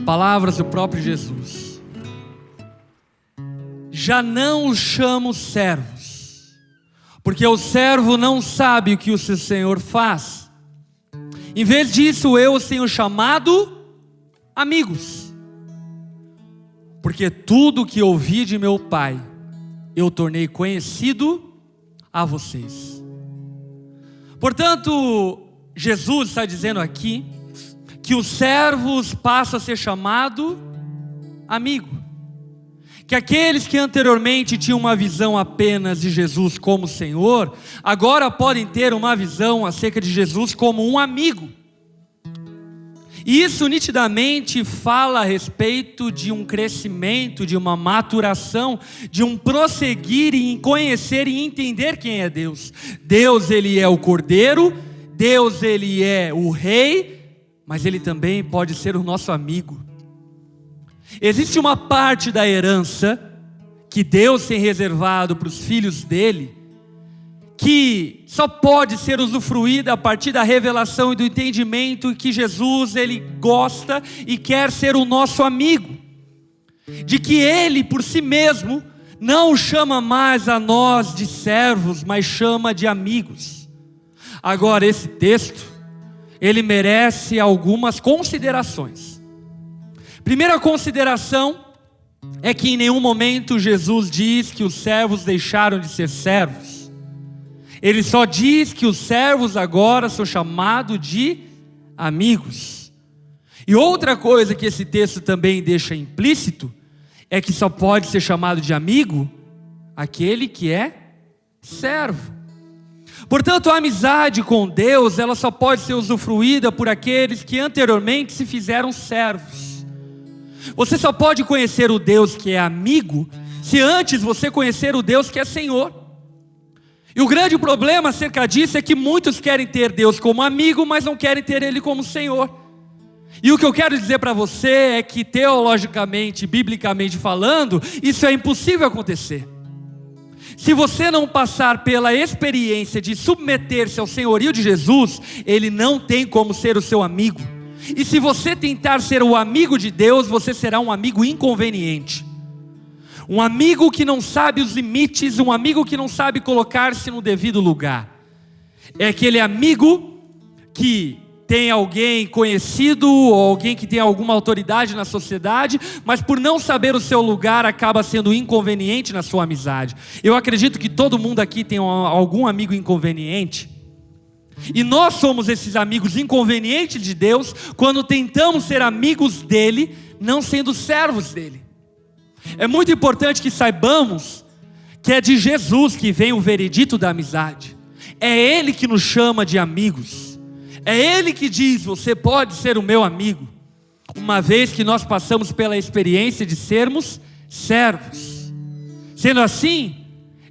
Palavras do próprio Jesus. Já não os chamo servos, porque o servo não sabe o que o seu senhor faz. Em vez disso, eu os tenho chamado amigos, porque tudo que ouvi de meu Pai, eu tornei conhecido a vocês. Portanto, Jesus está dizendo aqui que os servos passam a ser chamado amigo. Que aqueles que anteriormente tinham uma visão apenas de Jesus como Senhor, agora podem ter uma visão acerca de Jesus como um amigo. E isso nitidamente fala a respeito de um crescimento, de uma maturação, de um prosseguir em conhecer e entender quem é Deus. Deus, Ele é o Cordeiro, Deus, Ele é o Rei, mas Ele também pode ser o nosso amigo. Existe uma parte da herança que Deus tem reservado para os filhos dele, que só pode ser usufruída a partir da revelação e do entendimento que Jesus, Ele gosta e quer ser o nosso amigo. De que Ele, por si mesmo, não chama mais a nós de servos, mas chama de amigos. Agora, esse texto, ele merece algumas considerações. Primeira consideração é que em nenhum momento Jesus diz que os servos deixaram de ser servos. Ele só diz que os servos agora são chamados de amigos. E outra coisa que esse texto também deixa implícito é que só pode ser chamado de amigo aquele que é servo. Portanto, a amizade com Deus, ela só pode ser usufruída por aqueles que anteriormente se fizeram servos. Você só pode conhecer o Deus que é amigo se antes você conhecer o Deus que é Senhor. E o grande problema acerca disso é que muitos querem ter Deus como amigo, mas não querem ter Ele como Senhor. E o que eu quero dizer para você é que teologicamente, biblicamente falando, isso é impossível acontecer. Se você não passar pela experiência de submeter-se ao senhorio de Jesus, Ele não tem como ser o seu amigo. E se você tentar ser o amigo de Deus, você será um amigo inconveniente. Um amigo que não sabe os limites, um amigo que não sabe colocar-se no devido lugar. É aquele amigo que tem alguém conhecido, ou alguém que tem alguma autoridade na sociedade, mas por não saber o seu lugar, acaba sendo inconveniente na sua amizade. Eu acredito que todo mundo aqui tem algum amigo inconveniente. E nós somos esses amigos inconvenientes de Deus, quando tentamos ser amigos dele, não sendo servos dele. É muito importante que saibamos que é de Jesus que vem o veredito da amizade. É Ele que nos chama de amigos. É Ele que diz: você pode ser o meu amigo, uma vez que nós passamos pela experiência de sermos servos. Sendo assim,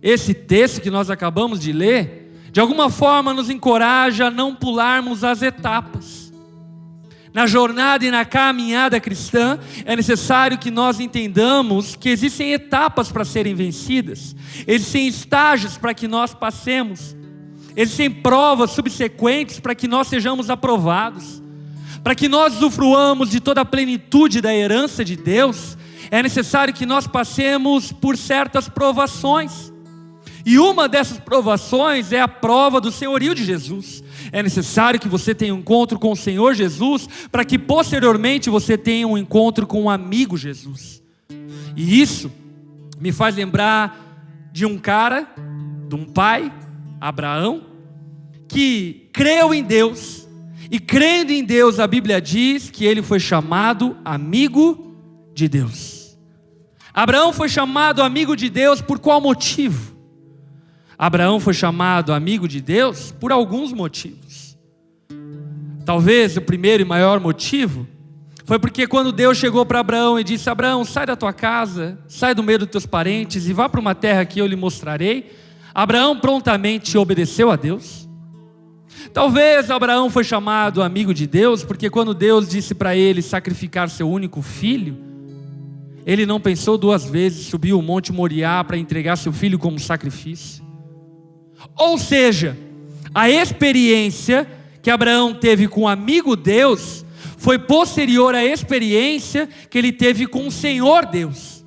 esse texto que nós acabamos de ler, de alguma forma nos encoraja a não pularmos as etapas. Na jornada e na caminhada cristã, é necessário que nós entendamos que existem etapas para serem vencidas, existem estágios para que nós passemos, existem provas subsequentes para que nós sejamos aprovados. Para que nós usufruamos de toda a plenitude da herança de Deus, é necessário que nós passemos por certas provações. E uma dessas provações é a prova do senhorio de Jesus. É necessário que você tenha um encontro com o Senhor Jesus, para que posteriormente você tenha um encontro com o amigo Jesus. E isso me faz lembrar de um cara, de um pai, Abraão, que creu em Deus, e crendo em Deus, a Bíblia diz que ele foi chamado amigo de Deus. Abraão foi chamado amigo de Deus por qual motivo? Abraão foi chamado amigo de Deus por alguns motivos. Talvez o primeiro e maior motivo foi porque quando Deus chegou para Abraão e disse: Abraão, sai da tua casa, sai do meio dos teus parentes e vá para uma terra que eu lhe mostrarei. Abraão prontamente obedeceu a Deus. Talvez Abraão foi chamado amigo de Deus porque quando Deus disse para ele sacrificar seu único filho, ele não pensou duas vezes, subiu o monte Moriá para entregar seu filho como sacrifício. Ou seja, a experiência que Abraão teve com o amigo Deus foi posterior à experiência que ele teve com o Senhor Deus.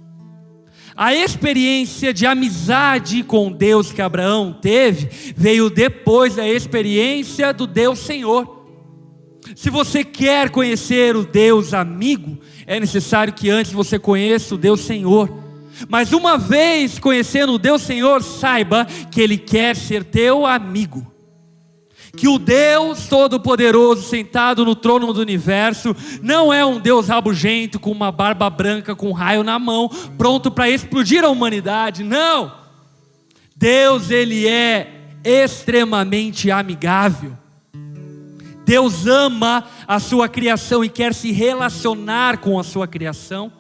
A experiência de amizade com Deus que Abraão teve, veio depois da experiência do Deus Senhor. Se você quer conhecer o Deus amigo, é necessário que antes você conheça o Deus Senhor. Mas uma vez conhecendo o Deus Senhor, saiba que Ele quer ser teu amigo. Que o Deus Todo-Poderoso sentado no trono do universo não é um Deus rabugento com uma barba branca, com um raio na mão, pronto para explodir a humanidade. Não! Deus, Ele é extremamente amigável. Deus ama a sua criação e quer se relacionar com a sua criação.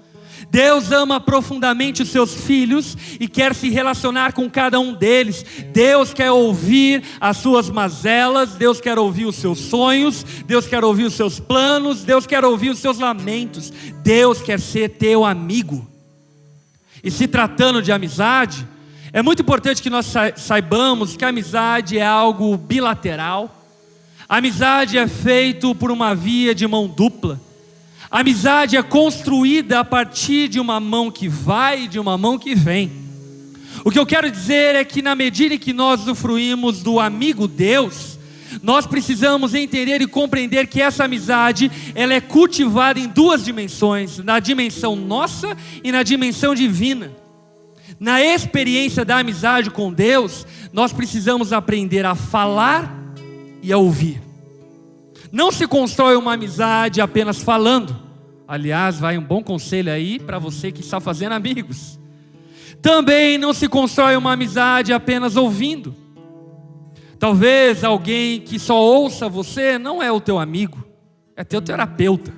Deus ama profundamente os seus filhos e quer se relacionar com cada um deles. Deus quer ouvir as suas mazelas, Deus quer ouvir os seus sonhos, Deus quer ouvir os seus planos, Deus quer ouvir os seus lamentos. Deus quer ser teu amigo. E se tratando de amizade, é muito importante que nós saibamos que a amizade é algo bilateral. A amizade é feita por uma via de mão dupla. A amizade é construída a partir de uma mão que vai e de uma mão que vem. O que eu quero dizer é que na medida em que nós usufruímos do amigo Deus, nós precisamos entender e compreender que essa amizade, ela é cultivada em duas dimensões, na dimensão nossa e na dimensão divina. Na experiência da amizade com Deus, nós precisamos aprender a falar e a ouvir. Não se constrói uma amizade apenas falando. Aliás, vai um bom conselho aí para você que está fazendo amigos. Também não se constrói uma amizade apenas ouvindo. Talvez alguém que só ouça você não é o teu amigo, é teu terapeuta.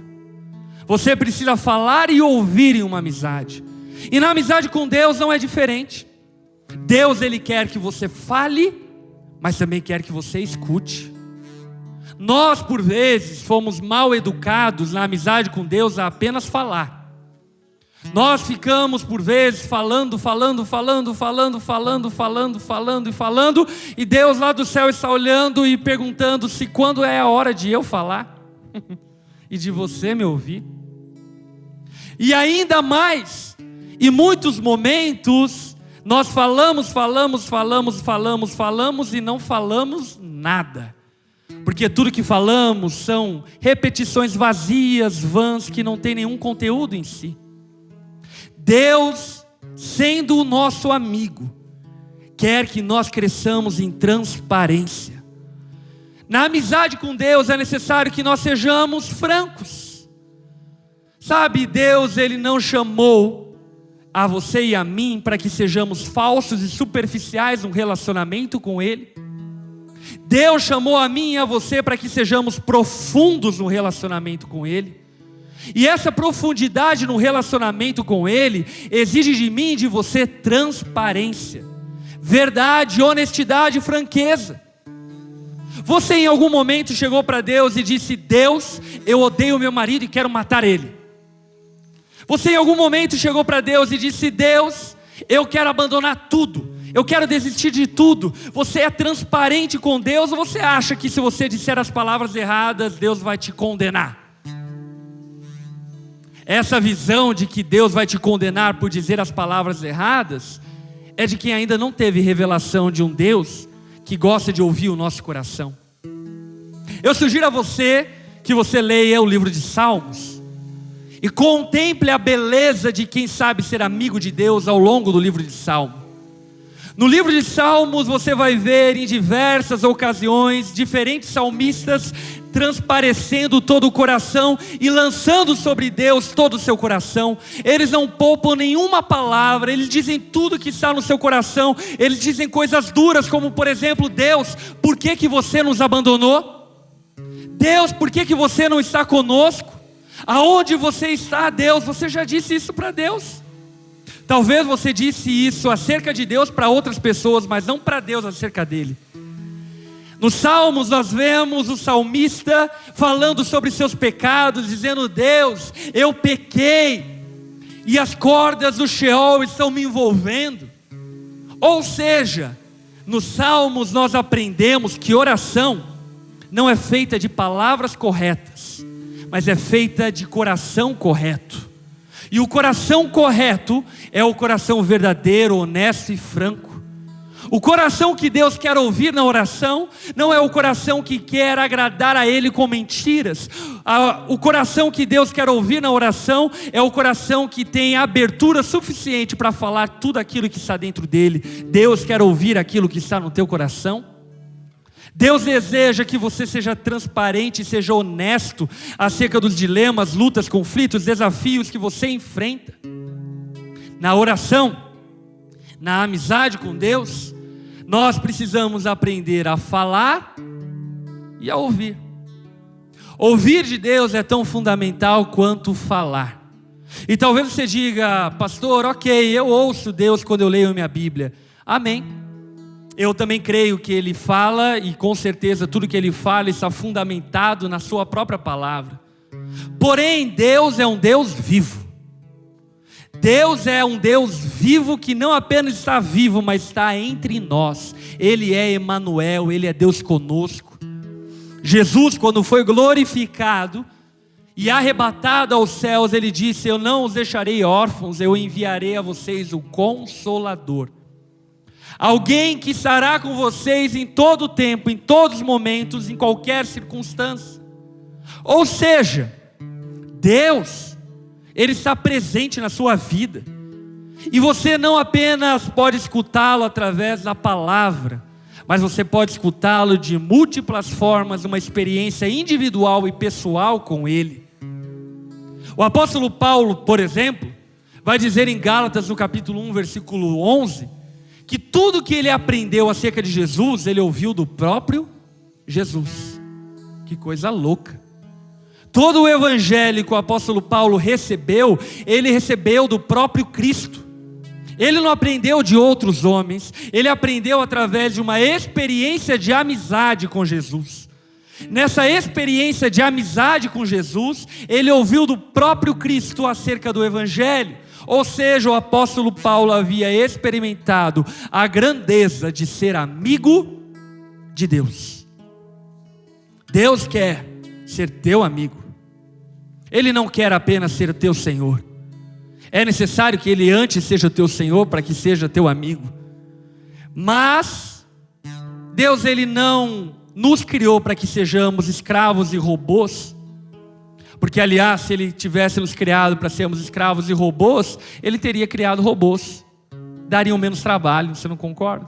Você precisa falar e ouvir em uma amizade. E na amizade com Deus não é diferente. Deus, Ele quer que você fale, mas também quer que você escute. Nós, por vezes, fomos mal educados na amizade com Deus a apenas falar. Nós ficamos, por vezes, falando, e Deus lá do céu está olhando e perguntando se quando é a hora de eu falar e de você me ouvir. E ainda mais, em muitos momentos, nós falamos e não falamos nada. Porque tudo que falamos são repetições vazias, vãs, que não tem nenhum conteúdo em si. Deus, sendo o nosso amigo, quer que nós cresçamos em transparência. Na amizade com Deus é necessário que nós sejamos francos. Sabe, Deus, Ele não chamou a você e a mim para que sejamos falsos e superficiais no relacionamento com Ele. Deus chamou a mim e a você para que sejamos profundos no relacionamento com Ele. E essa profundidade no relacionamento com Ele exige de mim e de você transparência, verdade, honestidade e franqueza. Você em algum momento chegou para Deus e disse: Deus, eu odeio meu marido e quero matar ele. Você em algum momento chegou para Deus e disse: Deus, eu quero abandonar tudo, eu quero desistir de tudo. Você é transparente com Deus, ou você acha que se você disser as palavras erradas, Deus vai te condenar? Essa visão de que Deus vai te condenar por dizer as palavras erradas é de quem ainda não teve revelação de um Deus que gosta de ouvir o nosso coração. Eu sugiro a você que você leia o livro de Salmos e contemple a beleza de quem sabe ser amigo de Deus ao longo do livro de Salmos. No livro de Salmos você vai ver em diversas ocasiões diferentes salmistas transparecendo todo o coração e lançando sobre Deus todo o seu coração. Eles não poupam nenhuma palavra, eles dizem tudo que está no seu coração. Eles dizem coisas duras como, por exemplo: Deus, por que você nos abandonou? Deus, por que você não está conosco? Aonde você está, Deus? Você já disse isso para Deus. Talvez você disse isso acerca de Deus para outras pessoas, mas não para Deus acerca dele. Nos Salmos nós vemos o salmista falando sobre seus pecados, dizendo: Deus, eu pequei e as cordas do Sheol estão me envolvendo. Ou seja, nos Salmos nós aprendemos que oração não é feita de palavras corretas, mas é feita de coração correto. E o coração correto é o coração verdadeiro, honesto e franco. O coração que Deus quer ouvir na oração não é o coração que quer agradar a Ele com mentiras. O coração que Deus quer ouvir na oração é o coração que tem abertura suficiente para falar tudo aquilo que está dentro dele. Deus quer ouvir aquilo que está no teu coração. Deus deseja que você seja transparente e seja honesto acerca dos dilemas, lutas, conflitos, desafios que você enfrenta. Na oração, na amizade com Deus, nós precisamos aprender a falar e a ouvir. Ouvir de Deus é tão fundamental quanto falar. E talvez você diga: pastor, ok, eu ouço Deus quando eu leio minha Bíblia. Amém. Eu também creio que Ele fala, e com certeza tudo que Ele fala está fundamentado na sua própria palavra. Porém, Deus é um Deus vivo. Deus é um Deus vivo que não apenas está vivo, mas está entre nós. Ele é Emanuel, Ele é Deus conosco. Jesus, quando foi glorificado e arrebatado aos céus, Ele disse: eu não os deixarei órfãos, eu enviarei a vocês o Consolador. Alguém que estará com vocês em todo o tempo, em todos os momentos, em qualquer circunstância. Ou seja, Deus, Ele está presente na sua vida. E você não apenas pode escutá-lo através da palavra, mas você pode escutá-lo de múltiplas formas, uma experiência individual e pessoal com Ele. O apóstolo Paulo, por exemplo, vai dizer em Gálatas, no capítulo 1, versículo 11, que tudo que ele aprendeu acerca de Jesus, ele ouviu do próprio Jesus. Que coisa louca. Todo o evangelho que o apóstolo Paulo recebeu, ele recebeu do próprio Cristo. Ele não aprendeu de outros homens, ele aprendeu através de uma experiência de amizade com Jesus. Nessa experiência de amizade com Jesus, ele ouviu do próprio Cristo acerca do evangelho. Ou seja, o apóstolo Paulo havia experimentado a grandeza de ser amigo de Deus. Deus quer ser teu amigo. Ele não quer apenas ser teu Senhor. É necessário que Ele antes seja teu Senhor para que seja teu amigo. Mas Deus, Ele não nos criou para que sejamos escravos e robôs. Porque, aliás, se Ele tivesse nos criado para sermos escravos e robôs, Ele teria criado robôs. Dariam menos trabalho, você não concorda?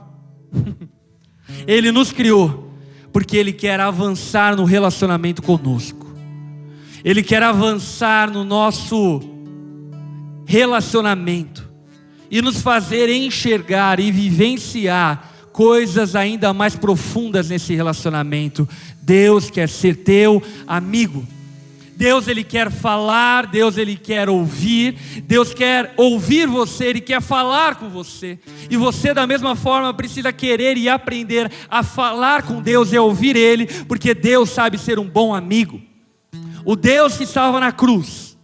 Ele nos criou porque Ele quer avançar no relacionamento conosco. Ele quer avançar no nosso relacionamento e nos fazer enxergar e vivenciar coisas ainda mais profundas nesse relacionamento. Deus quer ser teu amigo. Deus, Ele quer falar, Deus, Ele quer ouvir, Deus quer ouvir você, Ele quer falar com você. E você da mesma forma precisa querer e aprender a falar com Deus e a ouvir Ele, porque Deus sabe ser um bom amigo. O Deus que estava na cruz,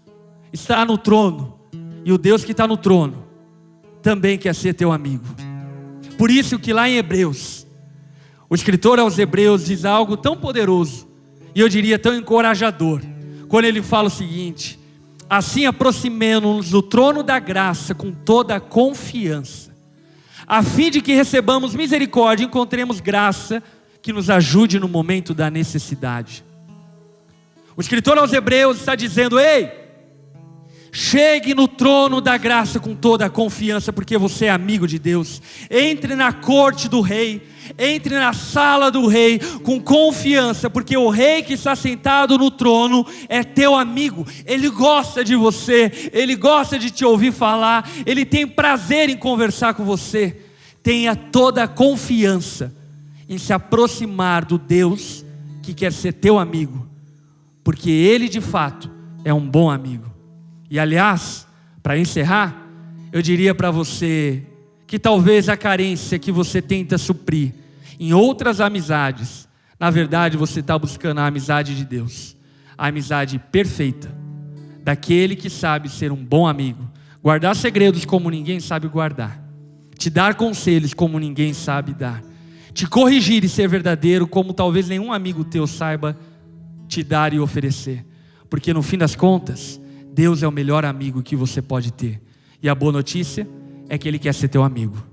está no trono, e o Deus que está no trono, também quer ser teu amigo. Por isso que lá em Hebreus, o escritor aos Hebreus diz algo tão poderoso, e eu diria tão encorajador, quando ele fala o seguinte: assim aproximemo-nos do trono da graça com toda a confiança, a fim de que recebamos misericórdia e encontremos graça que nos ajude no momento da necessidade. O escritor aos Hebreus está dizendo: ei, chegue no trono da graça com toda a confiança, porque você é amigo de Deus. Entre na corte do rei, entre na sala do rei com confiança, porque o rei que está sentado no trono é teu amigo. Ele gosta de você, ele gosta de te ouvir falar, ele tem prazer em conversar com você. Tenha toda a confiança em se aproximar do Deus que quer ser teu amigo, porque Ele de fato é um bom amigo. E aliás, para encerrar, eu diria para você que talvez a carência que você tenta suprir em outras amizades, na verdade você está buscando a amizade de Deus, a amizade perfeita, daquele que sabe ser um bom amigo, guardar segredos como ninguém sabe guardar, te dar conselhos como ninguém sabe dar, te corrigir e ser verdadeiro como talvez nenhum amigo teu saiba te dar e oferecer. Porque no fim das contas, Deus é o melhor amigo que você pode ter. E a boa notícia é que Ele quer ser teu amigo.